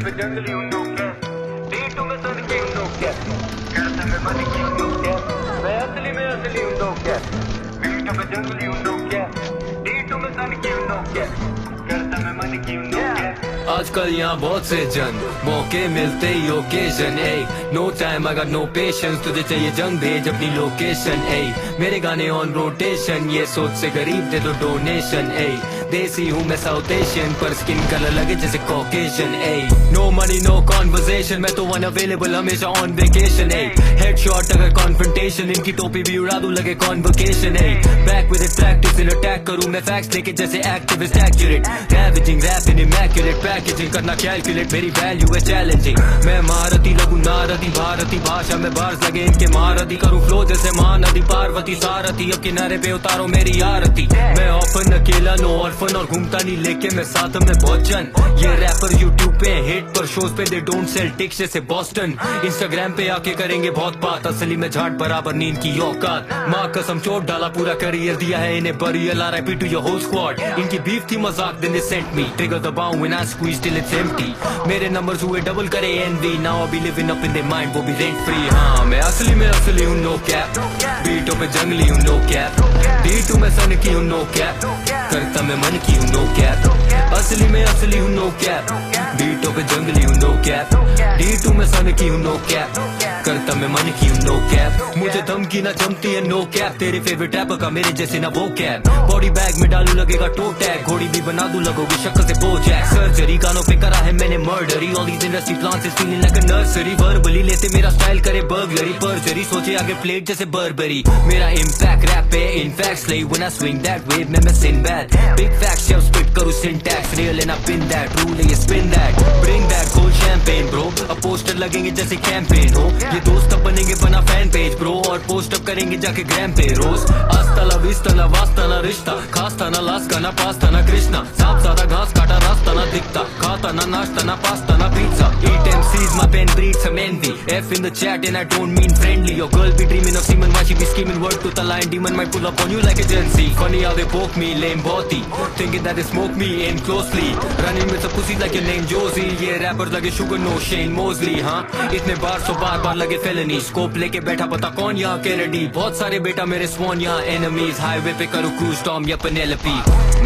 पे जंगली उन्नू क्या D2 में सन की उन्नू क्या करते में मन की उन्नू क्या मैं असली उन्नू क्या D2 पे जंगली उन्नू क्या D2 में सन की उन्नू क्या करते में मन की उन्नू क्या। आजकल यहाँ बहुत से जन मौके मिलते ही ओकेजन ए नो टाइम अगर नो पेशेंस तुझे चाहिए जंग भेज अपनी लोकेशन ए मेरे गाने ऑन रोटेशन ये सोच से गरीब दे दो डोनेशन ए देसी हूँ मैं साउथ एशियन पर स्किन कलर लगे जैसे कॉकेशियन ए नो मनी नो कॉन्वर्सेशन मैं तो अनअवेलेबल हमेशा ऑन वेकेशन ए हेडशॉट अगर कॉन्फ्रंटेशन इनकी टोपी भी उड़ा दूं लगे कॉन्वोकेशन ए back with it practice in attack करूं मैं फैक्ट्स लेके जैसे activist accurate ravaging rapping immaculate packaging करना कैलकुलेट मेरी वैल्यू है चैलेंजिंग मैं महारथी लगूं नारदी भारती भाषा में बार्स लगे इनके महारथी करूं फ्लो जैसे महानदी पार्वती सारथी अब किनारे पे उतारो मेरी आरती मैं ऑफन अकेला नो ऑर्फन और घूमता नहीं लेके मैं साथ में बहुत जन ये रैपर यूट्यूब पे हिट पर शोज पे दे डोंट सेल टिक्स जैसे बॉस्टन इंस्टाग्राम पे आके करेंगे बहुत बात असली में झाट बराबर नींद की औकात माँ कसम चोट डाला पूरा करियर दिया है इन्हें buried RIP to your whole squad इनकी बीफ थी मजाक then they sent me trigger दबाऊं when I squeeze till it's empty मेरे नंबर्स हुए डबल करे envy now I be living up in their mind वो भी रेंट फ्री हाँ मैं असली हूँ नो कैप बीटों पे जंगली हूँ नो कैप D2 में सन की हूँ नो कैप करता मैं मन की हूँ नो कैप असली हूँ नो कैप बीटों पे जंगली हूँ नो कैप D2 में सन की हूँ नो कैप करता मैं मन की हूँ नो कैप मुझे धमकी ना जमती है नो कैप तेरे फेवरेट रैपर का मेरे जैसे ना वो कैप बॉडी बैग में डालू लगेगा टो टैग घोड़ी भी बना दूं लगोगी शक्ल से बोजैक सर्जरी कानों पे करा है मैंने murdered all these industry plants is feeling like a nursery verbally लेते मेरा स्टाइल करे बर्गलरी परजरी सोचे आगे प्लेट जैसे बर्बरी मेरा इम्पैक्ट रैप पे in fact slave when I swing that wave में मैं Sinbad big facts जब spit करूँ syntax real and I pin that rule ये spin that bring that cold champagne bro अब पोस्टर लगेंगे जैसे कैंपेन हो ये दोस्त अब बनेंगे बना फैन पेज ब्रो और पोस्ट अप करेंगे जाके ग्राम पे रोज आस्ता ला विस्ता ना वास्ता ना रिश्ता खास था ना लास का ना पास्ता ना कृष्णा सांप सादा घास काटा रास्ता ना दिखता खाता ना नाश्ता ना पास्ता ना pizza eat MCs my pen breeds some envy F in the chat and I don't mean friendly your girl be dreaming of semen why she be scheming word to the line demon might pull up on you like a Gen Z funny how they poke me lame body thinking that they smoke me in closely running with a pussy like your name Josie ये rappers लगे sugar no Shane Mosley हाँ इतने बार सो बार लगे felony scope लेके बैठा पता कौन यहाँ Kennedy बहुत सारे बेटा मेरे swan यहाँ enemies highway पे करूँ cruise storm या Penelope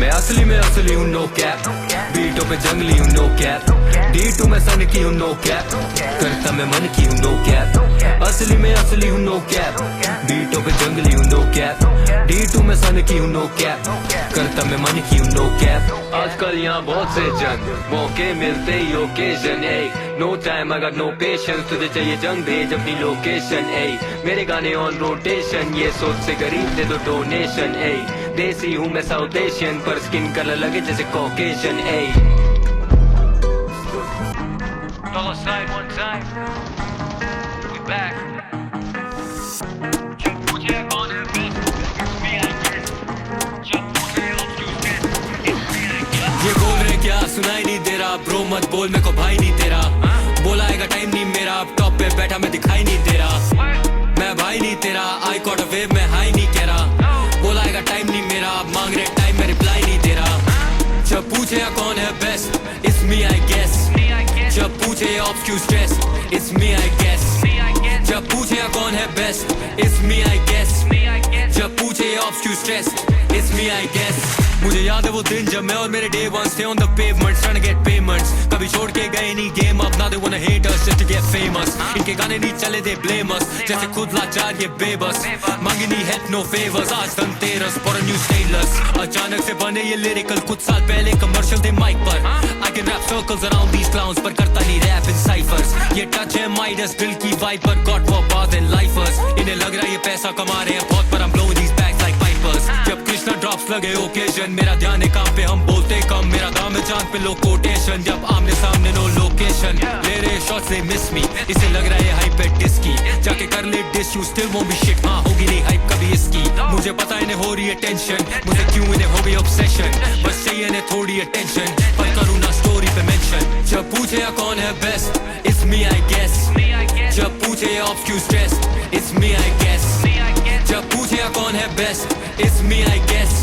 मैं असली हूँ no cap बीटों पे जंगली हूँ no cap D2 में सन की हूँ no cap करता मैं मन की हूँ no cap असली हूँ no cap बीटों पे जंगली हूँ no cap D2 में सन की हूँ no cap करता मैं मन की हूँ no cap आजकल यहाँ बहुत से जन मौके मिलते ही ओकेजन ए नो टाइम अगर नो पेशेंस तुझे चाहिए जंग भेज अपनी लोकेशन ए मेरे गाने ऑन रोटेशन ये सोच से गरीब दे दो डोनेशन ए देसी हूँ मैं साउथ एशियन पर स्किन कलर लगे जैसे Caucasian A Dollar sign one time we back ये बोल रहे क्या सुनाई नहीं दे रहा ब्रो मत बोल मेरे को भाई नहीं तेरा बोला आएगा टाइम नहीं मेरा अब टॉप पे बैठा मैं दिखाई नहीं दे रहा मैं भाई नहीं तेरा आई कॉट अ वेव में हाई नहीं कह रहा बोला आएगा टाइम नहीं मेरा अब मांग रहे टाइम में रिप्लाई नहीं दे रहा जब पूछे कौन है best it's me I guess जब पूछे obscure stress it's me I guess जब पूछे कौन है best it's me I guess जब पूछे obscure stress it's me I guess मुझे याद है वो दिन जब मैं और मेरे डे वंस थे on the pavements trying to get payments कभी छोड़ के गए नहीं गेम अब ना they want to hate us just to get famous इनके गाने नहीं चले थे ब्लेम अस जैसे खुद लाचार ये बेबस मांगी नहीं हेल्प नो फेवर्स आज Dhanteras for a new status अचानक से बने ये लिरिकल कुछ साल पहले कमर्शियल थे माइक पर I can rap circles around these clowns पर करता नहीं रैप इन साइफर्स ये टच है माइडस दिल की वाइब पर god for bars and lifers इन्हें लग रहा है ये पैसा कमा रहे हैं बहुत पर हम ब्लोइंग दीस बैग्स लाइक पाइपर्स जब कृष्णा ड्रॉप्स लगे ओकेजन मेरा ध्यान है काम पे हम बोलते कम मेरा दाम है चांद पे लो कोटेशन जब आमने सामने नो लोकेशन ले रहे शॉट्स दे मिस मी इसे लग रहा है हाइप है डिस्की जाके कर ले diss you still won't be shit हाँ होगी नहीं हाइप कभी इसकी मुझे पता इन्हें हो रही है टेंशन मुझे क्यों इन्हें हो गई ऑब्सेशन बस चाहिए इन्हें थोड़ी अटेंशन पर करूँ ना स्टोरी पे मेंशन जब पूछे कौन है best it's me I guess जब पूछे obscure stress it's me I guess जब पूछे कौन है best it's me I guess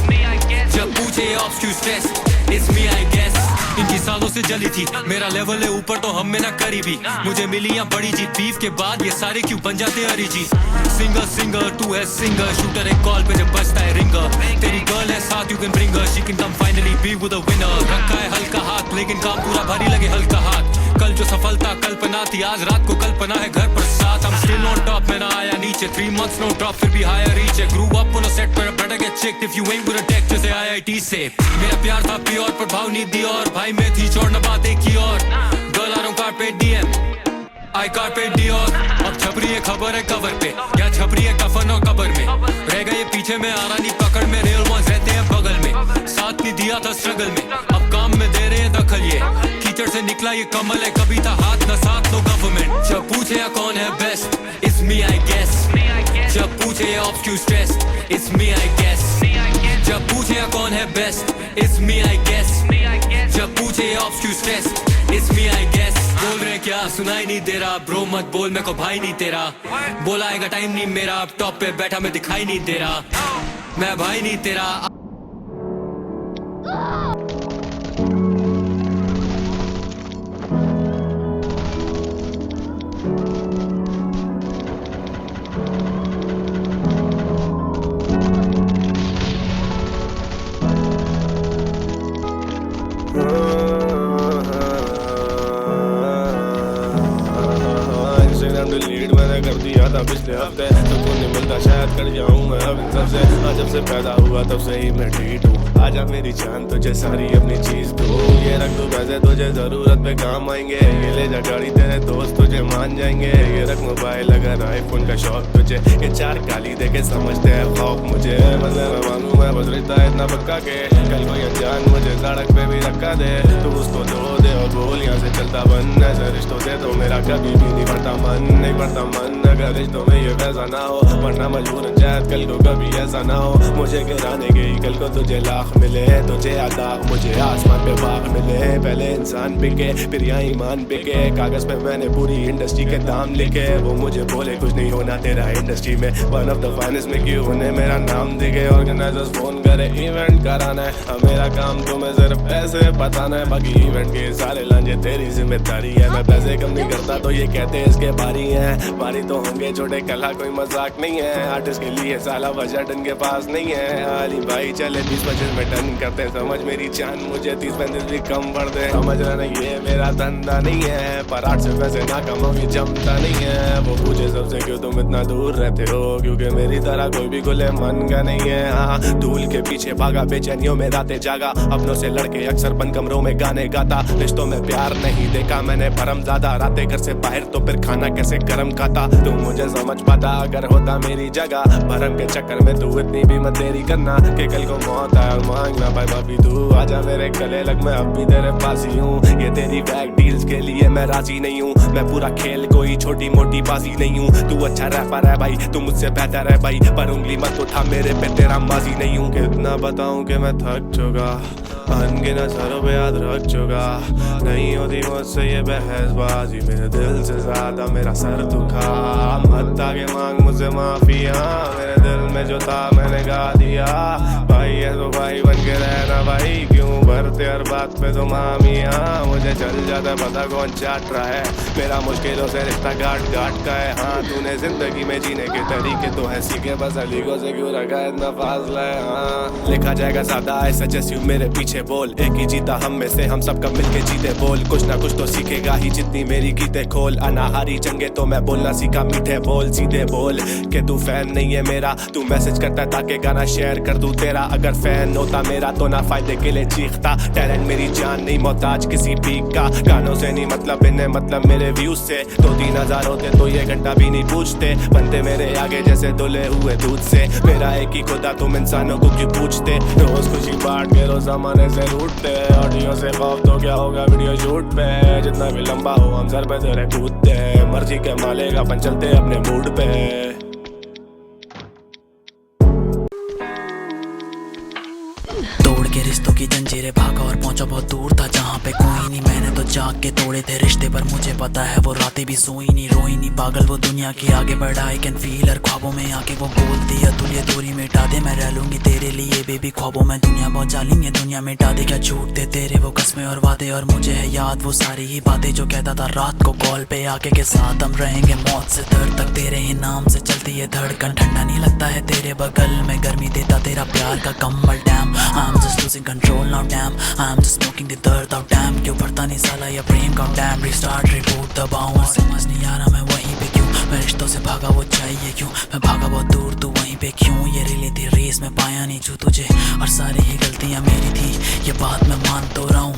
जब पूछे obscure stress it's me I guess इनकी सालों से जली थी। मेरा लेवल है ऊपर तो हम में ना करीबी। मुझे मिली यहाँ बड़ी जीत, बीफ के बाद ये सारे क्यों बन जाते हैं अरिजीत। सिंगर सिंगर तू है सिंगर, शूटर एक कॉल पे जब बजता है रिंगर। तेरी गर्ल है साथ, you can bring her, she can come finally be with a winner. रखा है हल्का हाथ लेकिन काम पूरा भारी लगे हल्का हाथ। कल जो सफलता कल्पना थी, आज रात को कल्पना है घर पर साथ। I'm still on top, मैं ना आया नीचे, 3 months no drop, फिर भी higher reach है। Grew up on a set पर better get checked if you ain't with a tech, जैसे IIT से। मेरा प्यार था प्योर पर भाव नहीं दी, और भाई में थी छोड़ न बात एक ही और। Girl I don't carpe diem, I carpe diem। अब छपरी है खबर है कवर पे, या छपरी है कफन और कबर में। रह गए पीछे में आ रहा नहीं पकड़ में, real ones रहते हैं बगल में। साथ नहीं दिया था स्ट्रगल में, अब काम में दे रहे हैं दखल ये। कीचड़ से निकला ये कमल है, कभी था हाथ न साथ लो गवर्नमेंट। जब पूछे या कौन है best, it's me I guess। जब पूछे या ऑब्स्क्यूज stress, it's me I guess। जब पूछे या कौन है best, it's me I guess। जब पूछे या ऑब्स्क्यूज stress, it's me I guess। बोल रहे क्या सुनाई नहीं दे रहा, ब्रो मत बोल मेरे को भाई नहीं तेरा। बोलाएगा टाइम नहीं मेरा, अब टॉप पे बैठा मैं दिखाई नहीं दे रहा, मैं भाई नहीं तेरा। डिलीट मैंने कर दिया था पिछले हफ्ते, सुकून नहीं मिलता शायद कर जाऊं मैं अब इन सबसे। हाँ जब से पैदा हुआ तब से ही मैं ठीक हूँ। आजा मेरी जान तुझे सारी अपनी चीज दूँ, ये रख तू पैसे तुझे जरूरत पे काम आएंगे। ये ले जा गाड़ी तेरे दोस्त तुझे मान जाएंगे। ये रख मोबाइल अगर आईफोन का शौक तुझे, ये 4 गाली देके समझते हैं खौफ मुझे। मतलब मैं मानूं मैं बस रिश्ता इतना पक्का के कल को ये जान मुझे सड़क पे भी रखा दे। तू उसको धो दे और बोल यहाँ से चलता बन, ऐसे रिश्तों से तो मेरा कभी भी नहीं बढ़ता मन, नहीं बढ़ता मन। अगर रिश्तों में ये वैसा ना हो, वरना मजबूर शायद कल को कभी ऐसा ना हो। मुझे गिराने गई कल को तुझे लाख मिले, तुझे आदाब मुझे आसमान पे बाग मिले। पहले इंसान बिके फिर यहाँ ईमान बिके, कागज पे मैंने पूरी इंडस्ट्री के दाम लिखे। वो मुझे बोले कुछ नहीं होना तेरा इंडस्ट्री में, वन ऑफ द फाइनेस्ट में क्यों उन्हें मेरा नाम दिखे। ऑर्गेनाइजर्स फोन करे इवेंट कराना है, अब मेरा काम तुम्हें सिर्फ पैसे बताना है। बाकी इवेंट के सारे लांझे तेरी जिम्मेदारी है। मैं पैसे कम नहीं करता तो ये कहते इसके बारी है। बारी तो होंगे छोटे कला कोई मजाक नहीं है, आर्टिस्ट के लिए साला बजट इनके पास नहीं है। अली भाई चले 20-25 में टन करते हैं, समझ मेरी जान मुझे 30-35 भी कम पड़ दे। समझ रहा नहीं ये मेरा धंधा नहीं है, पर आर्ट से पैसे ना कमाओगे जमता नहीं है। वो पूछे सबसे क्यों तुम इतना दूर रहते हो, क्योंकि मेरी तरह कोई भी खुले मन का नहीं है। हाँ धूल के पीछे भागा, बेचैनियों में रातें जागा, अपनों से लड़के अक्सर बंद कमरों में गाने गाता। रिश्तों में प्यार नहीं देखा मैंने भरम ज्यादा, रातें घर से बाहर तो फिर खाना कैसे गरम खाता। तू मुझे समझ पाता अगर होता मेरी जगह, भरम के चक्कर में तू इतनी भी मत देरी करना कि कल को मौत आए और मांगना पाए माफी। तू आजा मेरे गले लग, मैं अब भी तेरे पास ही हूँ। ये तेरी बैक डील्स के लिए मैं राजी नहीं हूँ, मैं पूरा खेल कोई छोटी मोटी बाजी नहीं हूँ। तू अच्छा रैपर है भाई, तू मुझसे बेहतर है भाई, पर उंगली मत उठा मेरे पे तेरा माजी नहीं हूँ। कितना बताऊँ कि मैं थक चुका, अनगिनत सरों पे याद रख चुका। नहीं होती मुझसे ये बहसबाजी, मेरे दिल से ज्यादा मेरा सर दुखा। मत आगे मांग मुझसे माफिया, मेरे दिल में जो था मैंने गा दिया। भाई है तो भाई बन के रहना भाई, क्यों भरते हर बात पे तो मामिया। मुझे चल जाता पता कौन चाट रहा है, मेरा मुश्किलों से रिश्ता गाट गाट का है। हाँ तूने जिंदगी में जीने के तरीके तो है सीखे, बस अलीगों से क्यों रखा इतना फासला है। हाँ लिखा जाएगा ज्यादा ऐसा जैसे मेरे पीछे बोल, एक ही जीता हम में से हम सब कब मिलके जीते बोल। कुछ ना कुछ तो सीखेगा ही जितनी मेरी गीते खोल। अनाहारी जंगे तो मैं बोलना सीखा, मीठे बोल सीधे बोल के तू फैन नहीं है मेरा। तू मैसेज करता ताकि गाना शेयर कर दूं तेरा, अगर फैन होता मेरा तो ना फायदे के लिए चीखता। टैलेंट मेरी जान नहीं मोहताज किसी पीक का, गानों से नहीं मतलब इन्हें मतलब मेरे व्यूज से। 2-3 हजार होते तो ये घंटा भी नहीं पूछते, बनते मेरे आगे जैसे धुले हुए दूध से। मेरा एक ही खुदा तुम इंसानों को क्यों पूछते, रोज खुशी बांट के रोज जमाने से लूटते। ऑडियो से खौफ तो क्या होगा वीडियो शूट पे, जितना भी लंबा हो हम सर पे तेरे कूदते। मर्जी के मालिक अपन चलते अपने मूड पे। तोड़ के रिश्तों की जंजीरें भागा और पहुंचा बहुत दूर था जहाँ पे कोई नहीं। मैंने तो जाग के तोड़े थे रिश्ते, पर मुझे पता है वो रातें भी सोई नहीं रोई नहीं। पागल वो दुनिया के आगे बढ़ा, आई कैन फील हर ख्वाबों में आके वो बोलती है तुझे दूरी मिटा दे, मैं रह लूंगी तेरे लिए बेबी। ख्वाबों में दुनिया बहुत जालिम है, दुनिया मिटा दे क्या झूठ थे तेरे वो कस्में और वादे। और मुझे है याद वो सारी ही बातें जो कहता था रात को कॉल पे आके के साथ हम रहेंगे मौत से दर्द तक। तेरे ही नाम से चलती है धड़कन, ठंडा नहीं लगता है तेरे बगल में, गर्मी देता तेरा प्यार का कम्बल। Dam I am just losing control now, dam I am just smoking the दर्द आउट। डैम क्यों भरता नहीं साला ये प्रेम का डैम, रिस्टार्ट रिबूट दबाऊं समझ नहीं आ रहा मैं वहीं पे क्यों। मैं रिश्तों से भागा वो चाहिए क्यों, मैं भागा बहुत दूर तू वहीं पे क्यों। ये रिले थी रेस में पाया नहीं छू तुझे, और सारी ही गलतियां मेरी थी ये बात मैं मान तो रहा हूँ।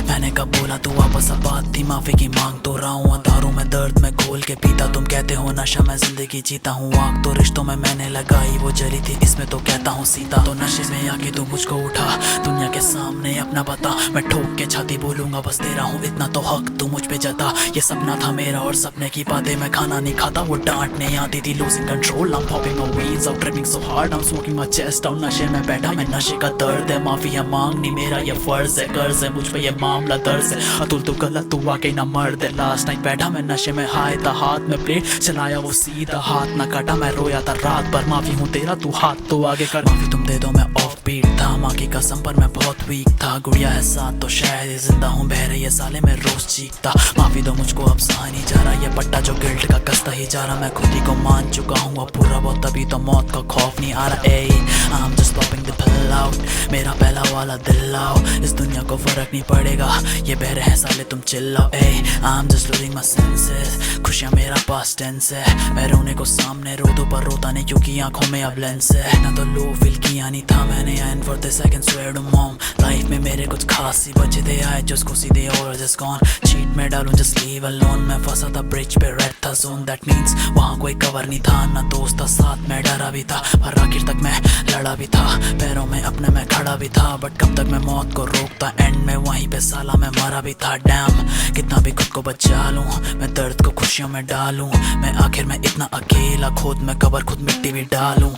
मैंने कब बोला तू वापस अब बात थी, माफी की मांग तो रहा हूँ। दारू में दर्द में घोल के पीता, तुम कहते हो नशा मैं जिंदगी जीता हूँ। आग तो रिश्तों में मैंने लगाई वो जली थी, इसमें तो कहता हूँ सीता। तो नशे में आके तू मुझको उठा दुनिया के सामने अपना बता, मैं ठोक के छाती बोलूंगा बस तेरा हूँ इतना तो हक तू मुझ पे जता। ये सपना था मेरा और सपने की बातें मैं खाना नहीं खाता, वो डांटने आती थी losing control. I'm popping my weeds out, tripping so hard, I'm smoking my chest out। नशे में बैठा मैं नशे का दर्द है, माफी है मांगनी मेरा ये फर्ज है, कर्ज है मुझ पे ये मामला दर्ज है। अतुल तू गलत तू वाकई ना मर्द है। लास्ट नाइट बैठा मैं नशे में हाय था, हाथ में प्लेट चलाया वो सीधा हाथ ना काटा, मैं रोया था रात भर। माफी हूँ तेरा तू हाथ तो आगे कर, माफी तुम दे दो मैं ऑफ बीट था, माँ की कसम पर मैं बहुत वीक था। गुड़िया है साथ तो शायद जिंदा हूँ, बह रही है साले में रोज चीखता। माफी दो मुझको अब सहा नहीं जा रहा ये पट्टा जो गिल्ट का कसता ही जा रहा, मैं खुद ही को मान चुका हूँ अब पूरा बहुत, तभी तो मौत का खौफ नहीं आ रहा। I'm just popping the pill out, मेरा पहला वाला दिल लाओ, इस दुनिया को फर्क नहीं पड़ेगा ये बह रहे हैं साले तुम चिल्लाओ। I'm just losing my senses, खुशियाँ मेरा पास टेंस है, मैं रोने को सामने रो दो पर रोता नहीं क्योंकि आंखों में अब लेंस है। ना तो लो फील किया नहीं था मैंने, and for this I can swear to mom, life में मेरे कुछ खास ही बचे थे, I just खुशी दे और just gone। चीट में डालूं just leave alone, मैं फंसा था ब्रिज पे रेड था जोन, that means वहाँ कोई कवर नहीं था ना दोस्त था साथ में, डरा भी था पर आखिर तक मैं लड़ा भी था, पैरों में अपने मैं खड़ा भी था। बट कब तक मैं मौत को रोकता, एंड में वहीं पे साला मैं मरा भी था। डैम कितना भी खुद को बचा लूं, मैं दर्द को खुशियों में डालूं, मैं आखिर में इतना अकेला खुद मैं कबर खुद मिट्टी भी डालूं।